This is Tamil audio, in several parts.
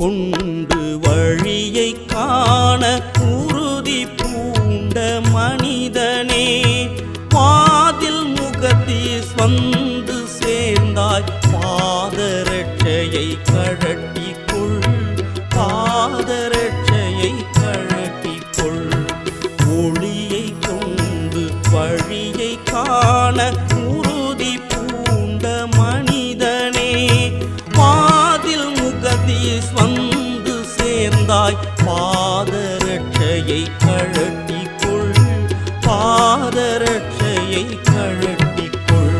கொண்டு வழியை காண உறுதி பூண்ட மனிதனே, வாதில் முகதீஸ் வந்து சேர்ந்தாய், பாதரட்சையை கழட்டிக்கொள், பாதரட்சையை கழட்டிக்கொள். ஒளியை கொண்டு வழியை காண உறுதி பூண்ட மனிதனே, வாதில் முகதீஸ் வந்து சேர்ந்தாய், பாதரட்சையை கழட்டிக்கொள், பாதரட்சையை கழட்டிக்கொள்.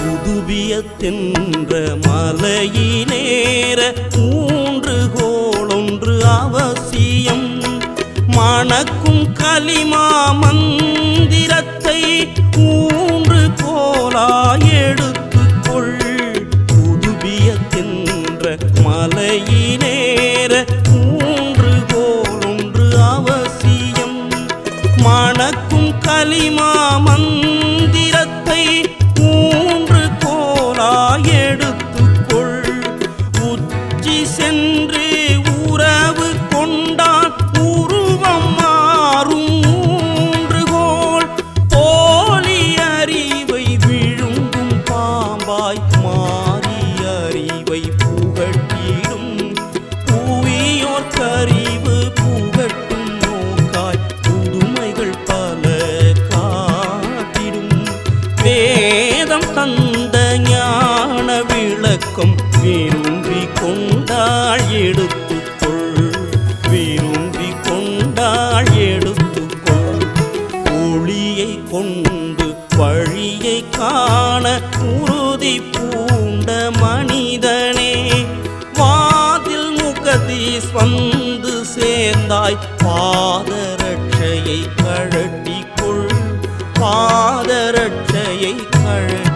புதுவியத்தென்ற மலையினேற ஊன்றுகோளொன்று அவசியம், மணக்கும் கலிமா மந்திரத்தை ஊன்று கோலாய் எடுத்துக்கொள். புதுவியத்தென்ற மலையினேற ஊன்றுகோளொன்று அவசியம், மணக்கும் கலிமா மந்திரத்தை ஊன்று கோலாய் எடுத்துக்கொள். உச்சி சென்று உறவு கொண்டான் உருவம் மாறும் ஊன்றுகோள், போலி அறிவை விழுங்கும் பாம்பாய் மாறி அறிவை புகட்டிடும், புவியோர் கறிவு புகட்டும் நோக்காய் புதுமைகள் பல காட்டிடும். வேதம் தந்த ஞான விளக்கம் விரும்பி கொண்டாள் எடுத்துக்கொள், விரும்பி கொண்டாள் எடுத்துக்கொள். ஒளியை கொண்டு வழியை காண உறுதி பூண்ட மனிதனே, வாதில் முகதீஸ் வந்து சேர்ந்தாய், பாதரட்சையை கழட்டிக்கொள், பாதரட்சையை கழட்டிக்கொள்.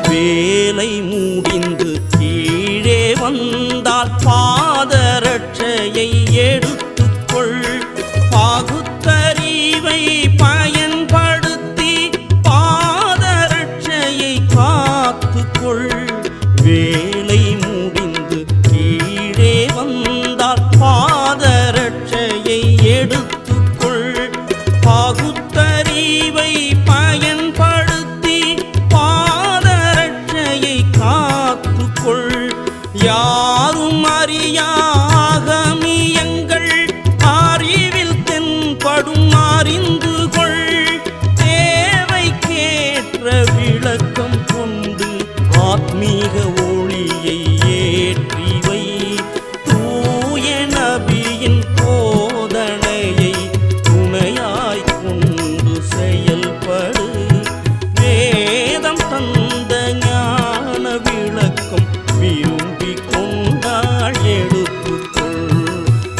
வேலை முடிந்து கீழே வந்தால் பாதரட்சையை எடுத்துக்கொள், பாகுத்தறிவை பயன்படுத்தி பாதரட்சையை காத்துக்கொள். வேலை முடிந்து கீழே வந்தால் பாதரட்சையை எடுத்துக்கொள், பாகுத்தறிவை பயன்படுத்தி பாதரட்சையை காத்துக்கொள். யாரும் அறியாகமியங்கள் அறிவில் தென்படும் அறிந்து கொள், தேவைக்கேற்ற விளக்கம் கொண்டு ஆத்மீக ஒளியை ஏற்றிவை. தூய நபியின் போதனையை துணையாய் கொண்டு செயல்படு, வேதம் தந்த ஞான விளக்கம் விரும்பி கொண்டாள் எடுத்துக்கொள்,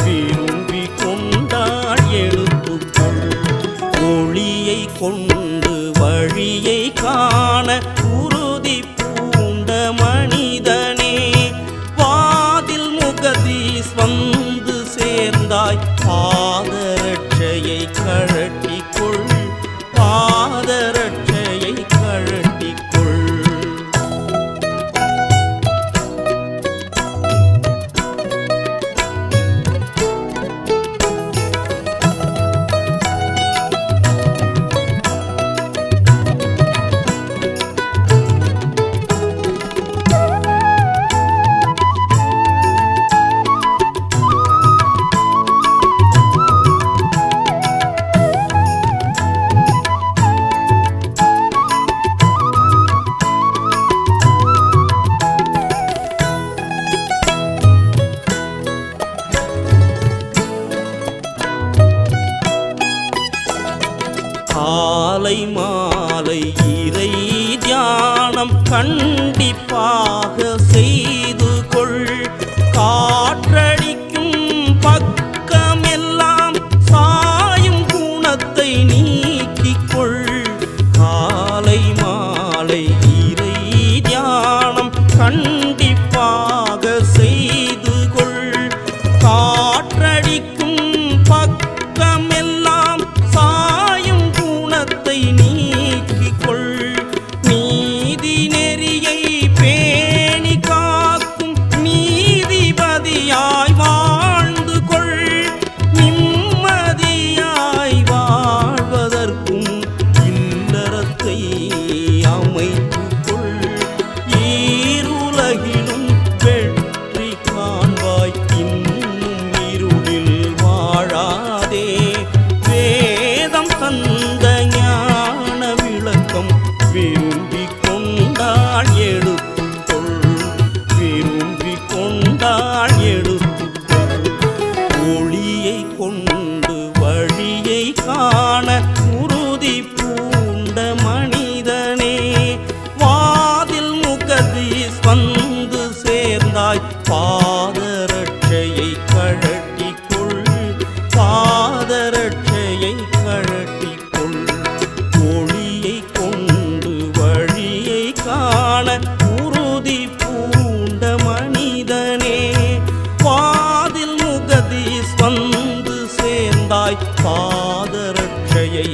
விரும்பி கொண்டாள் எடுத்துக்கொள். ஒளியை கொண்டு வழியை காண உறுதி பூண்ட மனிதனே, வாதில் முகதீஸ் வந்து சேர்ந்தாய், பாதரட்சையை கழட்டிக்கொள், பாத பாதரட்சையை கழட்டிக்கொள். காலை மாலை இறை தியானம் கண்டிப்பாக செய்து கொள். காற்றடிக்கும் பக்கமெல்லாம் சாயும் குணத்தை நீக்கிக்கொள். காலை மாலை இறை தியானம் கண்டிப்பாக செய்து கொள். காற்றடிக்கும் பக்கமெல்லாம் சாயும் குணத்தை நீக்கிக்கொள். நீதி நெறியை பேணி காக்கும் நீதிபதியாய் வாழ்ந்து கொள். நிம்மதியாய் வாழ்வதற்கும் இல்லறத்தை அமைத்துக்கொள். ஈருலகிலும் வெற்றி காண்பாய், இன்னும் இருளில் வாழாதே. வேதம் தந்த ஞான விளக்கம் விரும்பி கொண்டாள் எடுத்துக்கொள். விரும்பி கொண்டாள் எடுத்துக்கொள். ஒளியை கொண்டு வழியை காண உறுதி பூண்ட மனிதனே, வாதில் முகதீஸ் வந்து சேர்ந்தாய். பாதரட்சையை கழட்டிக்கொள். பாதரட்சையை கழட்டிக்கொள். ஒளியை கொண்டு வழியை காண உறுதி பூண்ட மனிதனே, வாதில் முகதீஸ் வந்து சேர்ந்தாய். பாதரட்சையை